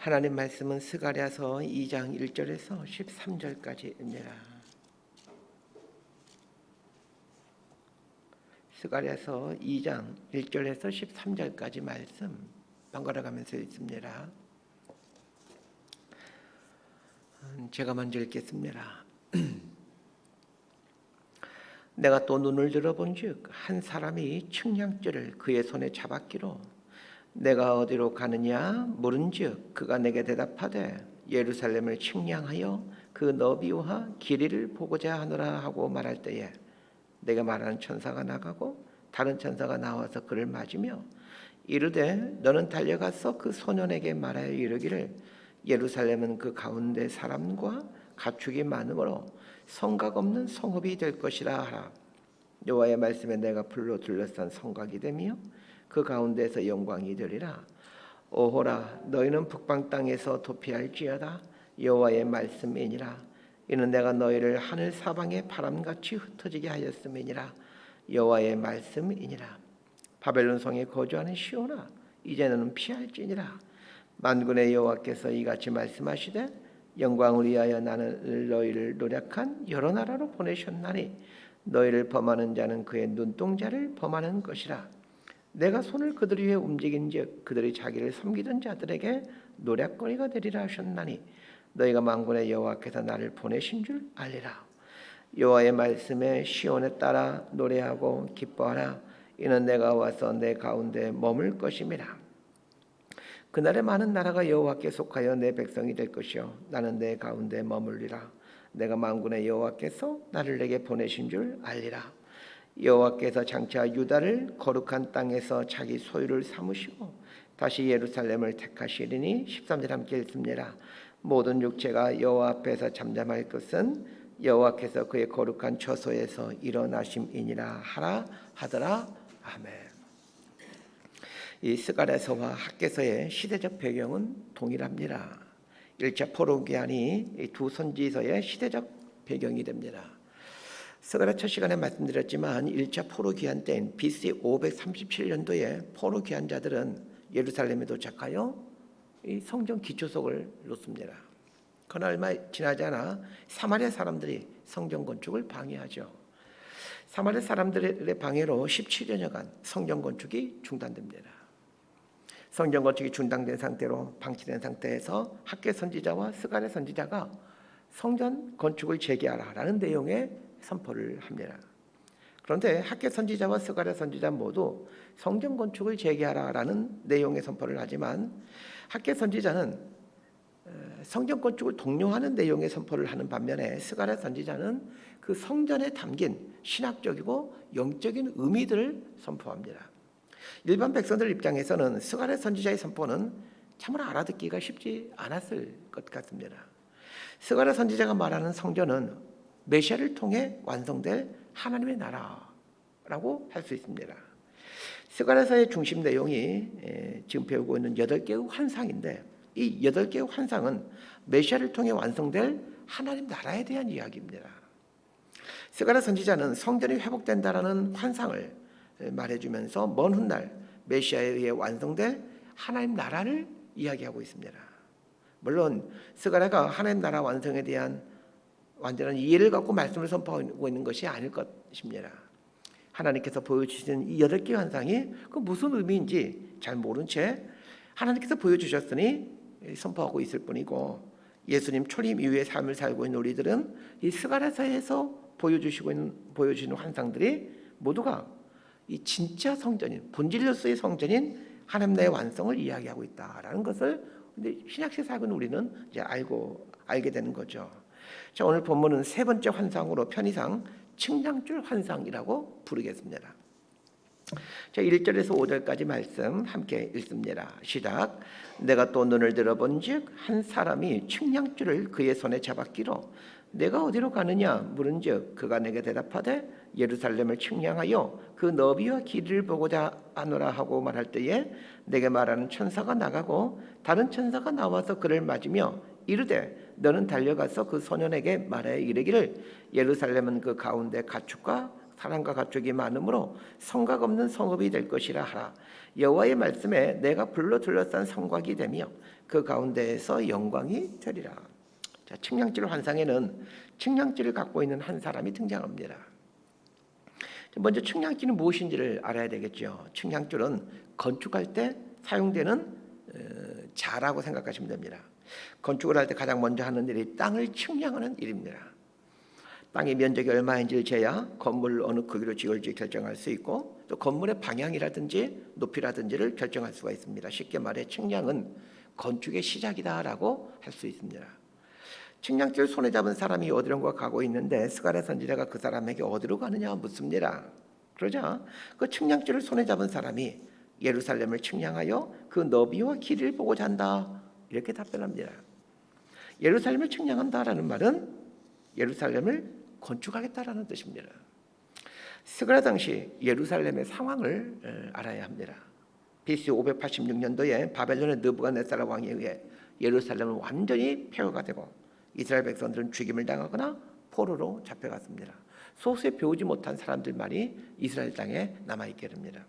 하나님 말씀은 스가랴서 2장 1절에서 13절까지입니다. 스가랴서 2장 1절에서 13절까지 말씀 번갈아 가면서 읽습니다. 제가 먼저 읽겠습니다. 내가 또 눈을 들어본즉 한 사람이 측량줄을 그의 손에 잡았기로 내가 어디로 가느냐 물은즉 그가 내게 대답하되 예루살렘을 측량하여 그 너비와 길이를 보고자 하노라 하고 말할 때에 내가 말하는 천사가 나가고 다른 천사가 나와서 그를 맞으며 이르되 너는 달려가서 그 소년에게 말하여 이르기를 예루살렘은 그 가운데 사람과 가축이 많으므로 성곽 없는 성읍이 될 것이라 하라. 여호와의 말씀에 내가 불로 둘러싼 성곽이 되며 그 가운데서 영광이 되리라. 오호라 너희는 북방 땅에서 도피할지어다. 여호와의 말씀이니라. 이는 내가 너희를 하늘 사방에 바람같이 흩어지게 하였음이니라. 여호와의 말씀이니라. 바벨론 성에 거주하는 시온아 이제 너는 피할지니라. 만군의 여호와께서 이같이 말씀하시되 영광을 위하여 나는 너희를 노력한 여러 나라로 보내셨나니 너희를 범하는 자는 그의 눈동자를 범하는 것이라. 내가 손을 그들 위에 움직인즉 그들이 자기를 섬기던 자들에게 노략거리가 되리라 하셨나니 너희가 만군의 여호와께서 나를 보내신 줄 알리라. 여호와의 말씀에 시온에 따라 노래하고 기뻐하라. 이는 내가 와서 내 가운데 머물 것임이라. 그날에 많은 나라가 여호와께 속하여 내 백성이 될 것이요 나는 내 가운데 머물리라. 내가 만군의 여호와께서 나를 내게 보내신 줄 알리라. 여호와께서 장차 유다를 거룩한 땅에서 자기 소유를 삼으시고 다시 예루살렘을 택하시리니 13절 함께 읽습니다. 모든 육체가 여호와 앞에서 잠잠할 것은 여호와께서 그의 거룩한 처소에서 일어나심이니라 하라 하더라. 아멘. 이 스가랴서와 학개서의 시대적 배경은 동일합니다. 1차 포로기한이 이 두 선지서의 시대적 배경이 됩니다. 스가랴 첫 시간에 말씀드렸지만 1차 포로기한 때인 BC 537년도에 포로기한자들은 예루살렘에 도착하여 이 성전 기초석을 놓습니다. 그러나 얼마 지나지 않아 사마리아 사람들이 성전 건축을 방해하죠. 사마리아 사람들의 방해로 17년여간 성전 건축이 중단됩니다. 성전 건축이 중단된 상태로 방치된 상태에서 학개 선지자와 스가랴 선지자가 성전 건축을 재개하라라는 내용의 선포를 합니다. 그런데 학개 선지자와 스가랴 선지자 모두 성전 건축을 재개하라라는 내용의 선포를 하지만 학개 선지자는 성전 건축을 독려하는 내용의 선포를 하는 반면에 스가랴 선지자는 그 성전에 담긴 신학적이고 영적인 의미들을 선포합니다. 일반 백성들 입장에서는 스가랴 선지자의 선포는 참으로 알아듣기가 쉽지 않았을 것 같습니다. 스가랴 선지자가 말하는 성전은 메시아를 통해 완성될 하나님의 나라라고 할 수 있습니다. 스가랴서의 중심 내용이 지금 배우고 있는 8개의 환상인데 이 8개의 환상은 메시아를 통해 완성될 하나님 나라에 대한 이야기입니다. 스가랴 선지자는 성전이 회복된다라는 환상을 말해주면서 먼 훗날 메시아에 의해 완성될 하나님 나라를 이야기하고 있습니다. 물론 스가랴가 하나님 나라 완성에 대한 완전한 이해를 갖고 말씀을 선포하고 있는 것이 아닐 것입니다. 하나님께서 보여주신 이 8개의 환상이 그 무슨 의미인지 잘 모른 채 하나님께서 보여주셨으니 선포하고 있을 뿐이고 예수님 초림 이후의 삶을 살고 있는 우리들은 이 스가랴서에서 보여주시는 환상들이 모두가 이 진짜 성전인 본질로서의 성전인 하나님 나라의 완성을 이야기하고 있다라는 것을 신약시대 살고 있는 우리는 이제 알게 되는 거죠. 자, 오늘 본문은 세 번째 환상으로 편의상 측량줄 환상이라고 부르겠습니다. 자, 1절에서 5절까지 말씀 함께 읽습니다. 시작. 내가 또 눈을 들어본즉 한 사람이 측량줄을 그의 손에 잡았기로 내가 어디로 가느냐 물은즉 그가 내게 대답하되 예루살렘을 측량하여 그 너비와 길이를 보고자 하노라 하고 말할 때에 내게 말하는 천사가 나가고 다른 천사가 나와서 그를 맞으며 이르되 너는 달려가서 그 소년에게 말하여 이르기를 예루살렘은 그 가운데 가축과 사랑과 가축이 많으므로 성곽 없는 성읍이 될 것이라 하라. 여호와의 말씀에 내가 불로 둘러싼 성곽이 되며 그 가운데에서 영광이 되리라. 자, 측량질 환상에는 측량질을 갖고 있는 한 사람이 등장합니다. 먼저 측량질은 무엇인지를 알아야 되겠죠. 측량줄은 건축할 때 사용되는 자라고 생각하시면 됩니다. 건축을 할 때 가장 먼저 하는 일이 땅을 측량하는 일입니다. 땅의 면적이 얼마인지를 재야 건물을 어느 크기로 지을지 결정할 수 있고 또 건물의 방향이라든지 높이라든지를 결정할 수가 있습니다. 쉽게 말해 측량은 건축의 시작이다라고 할 수 있습니다. 측량줄 손에 잡은 사람이 어디론가 가고 있는데 스가랴 선지자가 그 사람에게 어디로 가느냐 묻습니다. 그러자 그 측량줄을 손에 잡은 사람이 예루살렘을 측량하여 그 너비와 길이를 보고자 한다 이렇게 답변합니다. 예루살렘을 측량한다라는 말은 예루살렘을 건축하겠다라는 뜻입니다. 스가랴 당시 예루살렘의 상황을 알아야 합니다. BC 586년도에 바벨론의 느부갓네살 왕에 의해 예루살렘은 완전히 폐허가 되고 이스라엘 백성들은 죽임을 당하거나 포로로 잡혀갔습니다. 소수의 배우지 못한 사람들만이 이스라엘 땅에 남아있게 됩니다.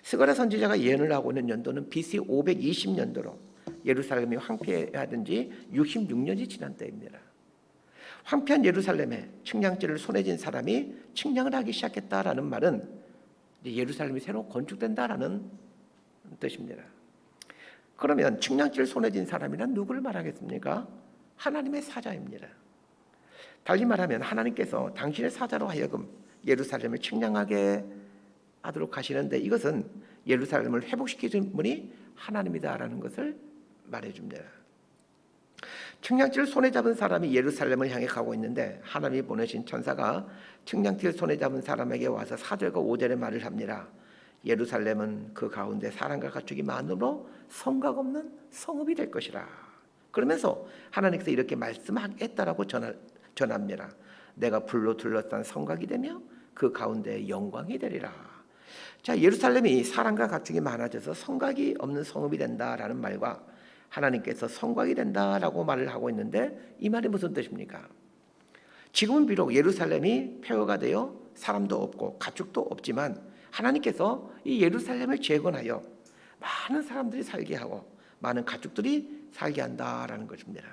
스가랴 선지자가 예언을 하고 있는 연도는 BC 520년도로 예루살렘이 황폐하던 지 66년이 지난 때입니다. 황폐한 예루살렘에 측량줄을 손에 쥔 사람이 측량을 하기 시작했다라는 말은 예루살렘이 새로 건축된다라는 뜻입니다. 그러면 측량줄을 손에 쥔 사람이란 누구를 말하겠습니까? 하나님의 사자입니다. 달리 말하면 하나님께서 당신의 사자로 하여금 예루살렘을 측량하게 하도록 하시는데 이것은 예루살렘을 회복시키는 분이 하나님이다라는 것을 말해줍니다. 측량줄을 손에 잡은 사람이 예루살렘을 향해 가고 있는데 하나님이 보내신 천사가 측량줄을 손에 잡은 사람에게 와서 4절과 5절의 말을 합니다. 예루살렘은 그 가운데 사람과 가축이 많으므로 성곽 없는 성읍이 될 것이라. 그러면서 하나님께서 이렇게 말씀하겠다라고 전합니다. 내가 불로 둘러싼 성곽이 되며 그 가운데 영광이 되리라. 자, 예루살렘이 사람과 가축이 많아져서 성곽이 없는 성읍이 된다라는 말과 하나님께서 성곽이 된다라고 말을 하고 있는데 이 말이 무슨 뜻입니까? 지금은 비록 예루살렘이 폐허가 되어 사람도 없고 가축도 없지만 하나님께서 이 예루살렘을 재건하여 많은 사람들이 살게 하고 많은 가축들이 살게 한다라는 것입니다.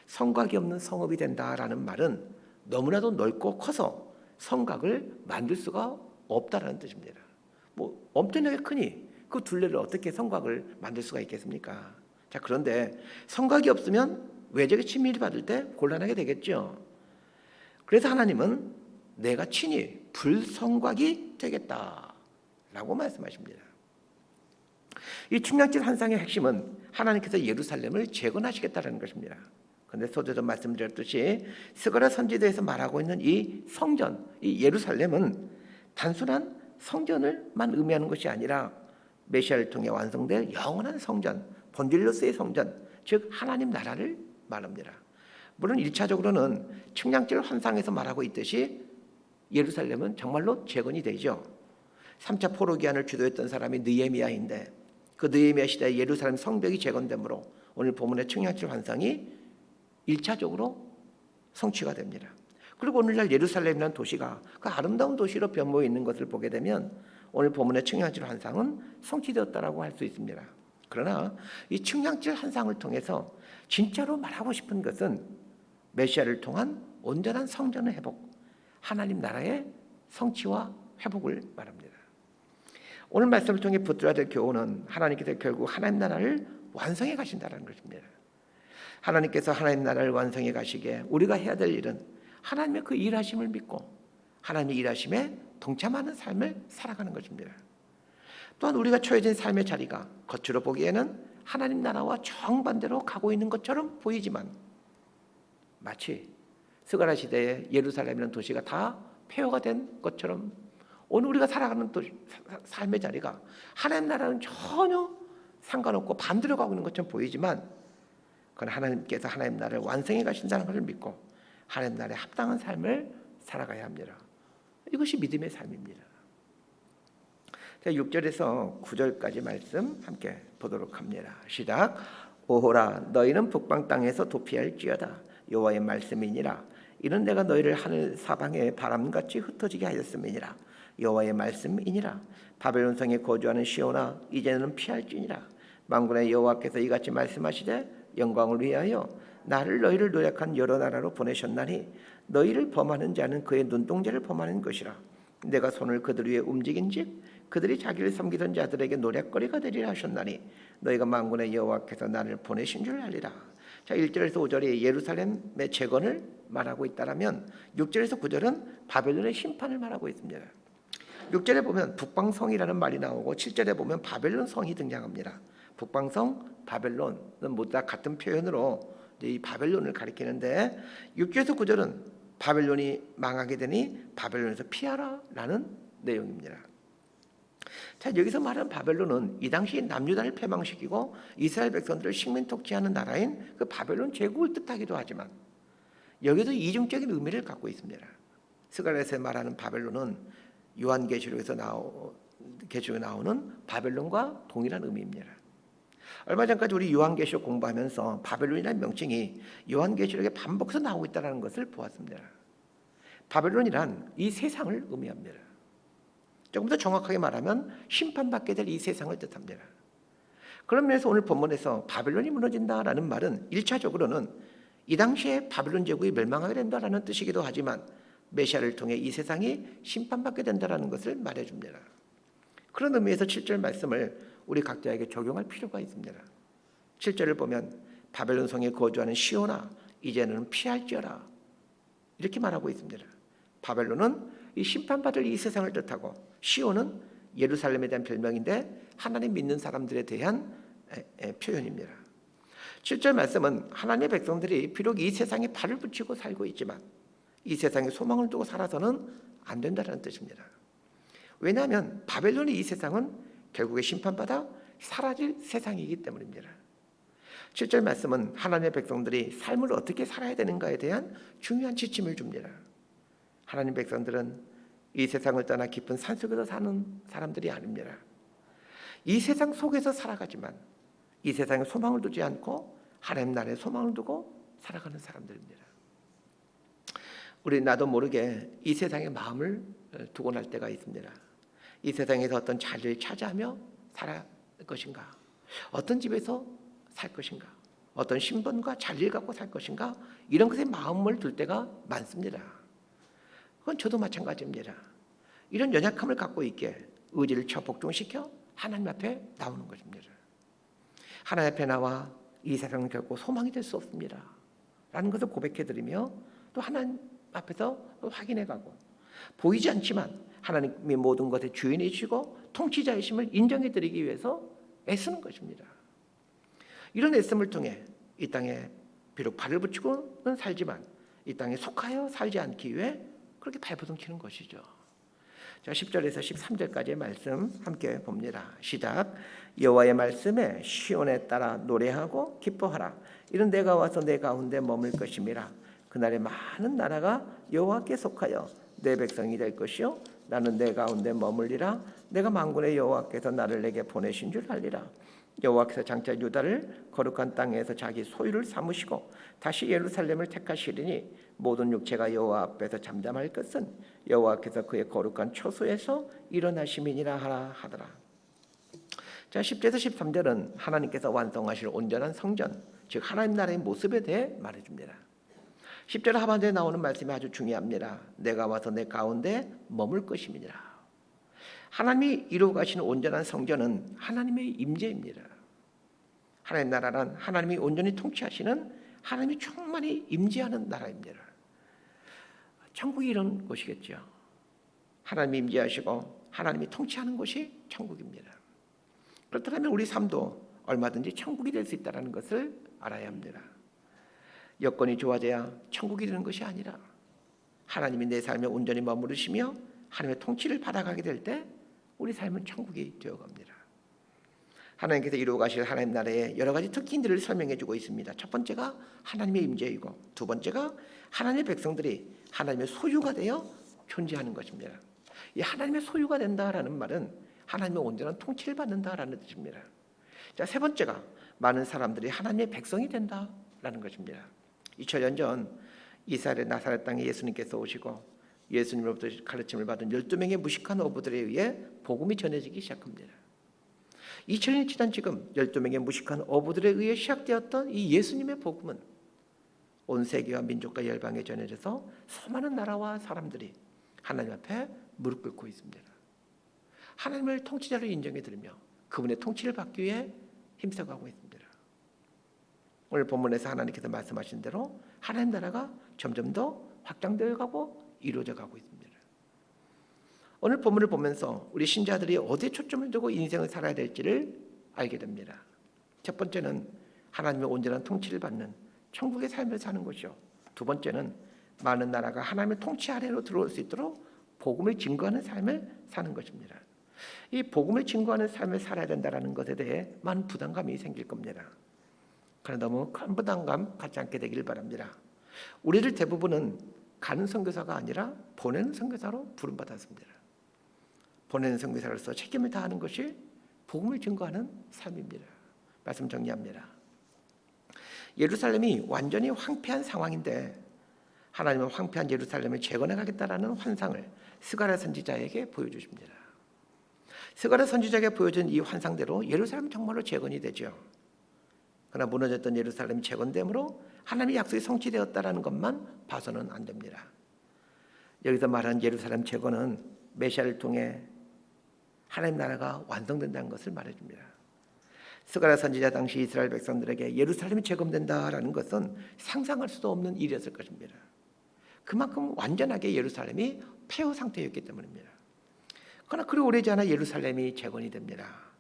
성곽이 없는 성읍이 된다라는 말은 너무나도 넓고 커서 성곽을 만들 수가 없다라는 뜻입니다. 뭐 엄청나게 크니 그 둘레를 어떻게 성곽을 만들 수가 있겠습니까? 자, 그런데 성곽이 없으면 외적의 침입을 받을 때 곤란하게 되겠죠. 그래서 하나님은 내가 친히 불성곽이 되겠다라고 말씀하십니다. 이 측량질 환상의 핵심은 하나님께서 예루살렘을 재건하시겠다는 것입니다. 그런데 서두에도 말씀드렸듯이 스가랴 선지자에서 말하고 있는 이 성전, 이 예루살렘은 단순한 성전을만 의미하는 것이 아니라 메시아를 통해 완성될 영원한 성전, 본질로서의 성전, 즉 하나님 나라를 말합니다. 물론 1차적으로는 측량질 환상에서 말하고 있듯이 예루살렘은 정말로 재건이 되죠. 3차 포로 기한을 주도했던 사람이 느헤미야인데 그 느헤미야 시대에 예루살렘 성벽이 재건되므로 오늘 본문의 측량질 환상이 1차적으로 성취가 됩니다. 그리고 오늘날 예루살렘이라는 도시가 그 아름다운 도시로 변모해 있는 것을 보게 되면 오늘 본문의 측량질 환상은 성취되었다라고 할 수 있습니다. 그러나 이 측량질 환상을 통해서 진짜로 말하고 싶은 것은 메시아를 통한 온전한 성전의 회복, 하나님 나라의 성취와 회복을 말합니다. 오늘 말씀을 통해 붙들어야 될 교훈은 하나님께서 결국 하나님 나라를 완성해 가신다는 것입니다. 하나님께서 하나님 나라를 완성해 가시기에 우리가 해야 될 일은 하나님의 그 일하심을 믿고 하나님의 일하심에 동참하는 삶을 살아가는 것입니다. 또한 우리가 처해진 삶의 자리가 겉으로 보기에는 하나님 나라와 정반대로 가고 있는 것처럼 보이지만 마치 스가랴 시대에 예루살렘이라는 도시가 다 폐허가 된 것처럼 오늘 우리가 살아가는 삶의 자리가 하나님 나라는 전혀 상관없고 반대로 가고 있는 것처럼 보이지만 그건 하나님께서 하나님 나라를 완성해 가신다는 것을 믿고 하나님 나라에 합당한 삶을 살아가야 합니다. 이것이 믿음의 삶입니다. 6절에서 9절까지 말씀 함께 보도록 합니다. 시작. 오호라 너희는 북방 땅에서 도피할지어다. 여호와의 말씀이니라. 이는 내가 너희를 하늘 사방에 바람같이 흩어지게 하였음이니라. 여호와의 말씀이니라. 바벨론 성에 거주하는 시온아, 이제는 피할지니라. 만군의 여호와께서 이같이 말씀하시되 영광을 위하여 나를 너희를 노력한 여러 나라로 보내셨나니 너희를 범하는 자는 그의 눈동자를 범하는 것이라. 내가 손을 그들 위에 움직인즉 그들이 자기를 섬기던 자들에게 노략거리가 되리라 하셨나니 너희가 만군의 여호와께서 나를 보내신 줄 알리라. 자, 1절에서 5절이 예루살렘의 재건을 말하고 있다라면 6절에서 9절은 바벨론의 심판을 말하고 있습니다. 6절에 보면 북방성이라는 말이 나오고 7절에 보면 바벨론 성이 등장합니다. 북방성, 바벨론은 모두 다 같은 표현으로 이 바벨론을 가리키는데 6절에서 9절은 바벨론이 망하게 되니 바벨론에서 피하라라는 내용입니다. 자, 여기서 말하는 바벨론은 이 당시 남유다를 패망시키고 이스라엘 백성들을 식민통치하는 나라인 그 바벨론 제국을 뜻하기도 하지만 여기도 이중적인 의미를 갖고 있습니다. 스갈렛에 말하는 바벨론은 요한계시록에서 나오는 바벨론과 동일한 의미입니다. 얼마 전까지 우리 요한계시록 공부하면서 바벨론이라는 명칭이 요한계시록에 반복해서 나오고 있다는 것을 보았습니다. 바벨론이란 이 세상을 의미합니다. 조금 더 정확하게 말하면 심판받게 될 이 세상을 뜻합니다. 그런 면에서 오늘 본문에서 바벨론이 무너진다라는 말은 1차적으로는 이 당시에 바벨론 제국이 멸망하게 된다라는 뜻이기도 하지만 메시아를 통해 이 세상이 심판받게 된다라는 것을 말해줍니다. 그런 의미에서 7절 말씀을 우리 각자에게 적용할 필요가 있습니다. 7절을 보면 바벨론 성에 거주하는 시온아, 이제는 피할지어라 이렇게 말하고 있습니다. 바벨론은 이 심판받을 이 세상을 뜻하고 시온은 예루살렘에 대한 별명인데 하나님 믿는 사람들에 대한 표현입니다. 7절 말씀은 하나님의 백성들이 비록 이 세상에 발을 붙이고 살고 있지만 이 세상에 소망을 두고 살아서는 안 된다는 뜻입니다. 왜냐하면 바벨론의 이 세상은 결국에 심판받아 사라질 세상이기 때문입니다. 7절 말씀은 하나님의 백성들이 삶을 어떻게 살아야 되는가에 대한 중요한 지침을 줍니다. 하나님 백성들은 이 세상을 떠나 깊은 산속에서 사는 사람들이 아닙니다. 이 세상 속에서 살아가지만 이 세상에 소망을 두지 않고 하나님 나라에 소망을 두고 살아가는 사람들입니다. 우리 나도 모르게 이 세상에 마음을 두고 날 때가 있습니다. 이 세상에서 어떤 자리를 차지하며 살아갈 것인가, 어떤 집에서 살 것인가, 어떤 신분과 자리를 갖고 살 것인가, 이런 것에 마음을 둘 때가 많습니다. 그건 저도 마찬가지입니다. 이런 연약함을 갖고 있게 의지를 복종시켜 하나님 앞에 나오는 것입니다. 하나님 앞에 나와 이 세상은 결코 소망이 될 수 없습니다 라는 것을 고백해드리며 또 하나님 앞에서 확인해가고 보이지 않지만 하나님이 모든 것의 주인이시고 통치자이심을 인정해드리기 위해서 애쓰는 것입니다. 이런 애씀을 통해 이 땅에 비록 발을 붙이고는 살지만 이 땅에 속하여 살지 않기 위해 그렇게 발버둥치는 것이죠. 자, 10절에서 13절까지의 말씀 함께 봅니다. 시작. 여호와의 말씀에 시온에 따라 노래하고 기뻐하라. 이는 내가 와서 내 가운데 머물 것임이라. 그날에 많은 나라가 여호와께 속하여 내 백성이 될 것이요 나는 내 가운데 머물리라. 내가 만군의 여호와께서 나를 내게 보내신 줄 알리라. 여호와께서 장차 유다를 거룩한 땅에서 자기 소유를 삼으시고 다시 예루살렘을 택하시리니 모든 육체가 여호와 앞에서 잠잠할 것은 여호와께서 그의 거룩한 초소에서 일어나심이니라 하더라. 자, 10절에서 13절은 하나님께서 완성하실 온전한 성전, 즉 하나님 나라의 모습에 대해 말해줍니다. 10절 하반절에 나오는 말씀이 아주 중요합니다. 내가 와서 내 가운데 머물 것임이니라. 하나님이 이루어 가시는 온전한 성전은 하나님의 임재입니다. 하나님 나라란 하나님이 온전히 통치하시는 하나님이 충만히 임재하는 나라입니다. 천국이 이런 곳이겠죠. 하나님이 임재하시고 하나님이 통치하는 곳이 천국입니다. 그렇다면 우리 삶도 얼마든지 천국이 될 수 있다는 것을 알아야 합니다. 여건이 좋아져야 천국이 되는 것이 아니라 하나님이 내 삶에 온전히 머무르시며 하나님의 통치를 받아가게 될 때 우리 삶은 천국이 되어갑니다. 하나님께서 이루어 가실 하나님 나라의 여러 가지 특징들을 설명해 주고 있습니다. 첫 번째가 하나님의 임재이고 두 번째가 하나님의 백성들이 하나님의 소유가 되어 존재하는 것입니다. 이 하나님의 소유가 된다라는 말은 하나님의 온전한 통치를 받는다라는 뜻입니다. 자, 세 번째가 많은 사람들이 하나님의 백성이 된다라는 것입니다. 2000년 전 이스라엘의 나사렛 땅에 예수님께서 오시고 예수님으로부터 가르침을 받은 12명의 무식한 어부들에 의해 복음이 전해지기 시작합니다. 2000년이 지난 지금 12명의 무식한 어부들에 의해 시작되었던 이 예수님의 복음은 온 세계와 민족과 열방에 전해져서 수많은 나라와 사람들이 하나님 앞에 무릎 꿇고 있습니다. 하나님을 통치자로 인정해 드리며 그분의 통치를 받기 위해 힘써가고 있습니다. 오늘 본문에서 하나님께서 말씀하신 대로 하나님 나라가 점점 더 확장되어 가고 이루어져 가고 있습니다. 오늘 본문을 보면서 우리 신자들이 어디에 초점을 두고 인생을 살아야 될지를 알게 됩니다. 첫 번째는 하나님의 온전한 통치를 받는 천국의 삶을 사는 것이요. 두 번째는 많은 나라가 하나님의 통치 아래로 들어올 수 있도록 복음을 증거하는 삶을 사는 것입니다. 이 복음을 증거하는 삶을 살아야 된다는 것에 대해 많은 부담감이 생길 겁니다. 그러나 너무 큰 부담감 갖지 않게 되기를 바랍니다. 우리들 대부분은 가는 선교사가 아니라 보내는 선교사로 부름받았습니다. 보내는 선교사로서 책임을 다하는 것이 복음을 증거하는 삶입니다. 말씀 정리합니다. 예루살렘이 완전히 황폐한 상황인데 하나님은 황폐한 예루살렘을 재건해 가겠다라는 환상을 스가랴 선지자에게 보여주십니다. 스가랴 선지자에게 보여준 이 환상대로 예루살렘은 정말로 재건이 되죠. 그러나 무너졌던 예루살렘이 재건됨으로 하나님의 약속이 성취되었다라는 것만 봐서는 안 됩니다. 여기서 말한 예루살렘 재건은 메시아를 통해 하나님 나라가 완성된다는 것을 말해줍니다. 스가랴 선지자 당시 이스라엘 백성들에게 예루살렘이 재건된다라는 것은 상상할 수도 없는 일이었을 것입니다. 그만큼 완전하게 예루살렘이 폐허 상태였기 때문입니다. 그러나 그리 오래지 않아 예루살렘이 재건이 됩니다.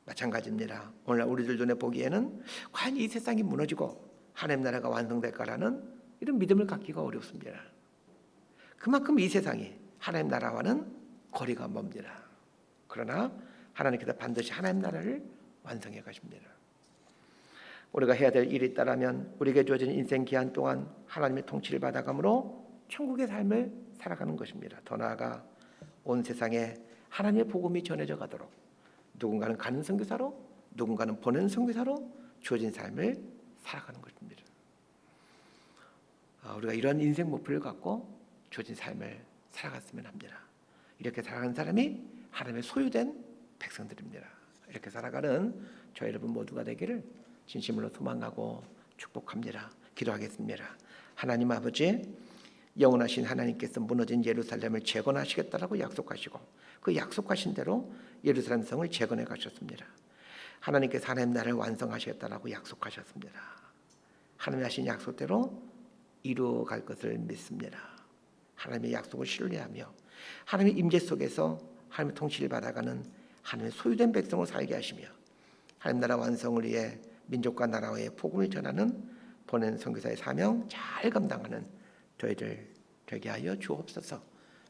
마찬가지입니다. 오늘 우리들 눈에 보기에는 과연 이 세상이 무너지고 하나님 나라가 완성될까라는 이런 믿음을 갖기가 어렵습니다. 그만큼 이 세상이 하나님 나라와는 거리가 멉니다. 그러나 하나님께서 반드시 하나님 나라를 완성해 가십니다. 우리가 해야 될 일이 있다라면 우리에게 주어진 인생 기한 동안 하나님의 통치를 받아감으로 천국의 삶을 살아가는 것입니다. 더 나아가 온 세상에 하나님의 복음이 전해져 가도록 누군가는 가는 선교사로 누군가는 보내는 선교사로 주어진 삶을 살아가는 것입니다. 우리가 이런 인생 목표를 갖고 주어진 삶을 살아갔으면 합니다. 이렇게 살아가는 사람이 하나님의 소유된 백성들입니다. 이렇게 살아가는 저 여러분 모두가 되기를 진심으로 소망하고 축복합니다. 기도하겠습니다. 하나님 아버지, 영원하신 하나님께서 무너진 예루살렘을 재건하시겠다라고 약속하시고 그 약속하신 대로 예루살렘 성을 재건해 가셨습니다. 하나님께서 하나님 나라를 완성하시겠다라고 약속하셨습니다. 하나님이 하신 약속대로 이루어갈 것을 믿습니다. 하나님의 약속을 신뢰하며 하나님의 임재 속에서 하나님의 통치를 받아가는 하나님의 소유된 백성으로 살게 하시며 하나님 나라 완성을 위해 민족과 나라의 복음을 전하는 보낸 선교사의 사명 잘 감당하는 저희들 되게 하여 주옵소서.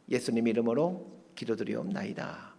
예수님 이름으로 기도드리옵나이다.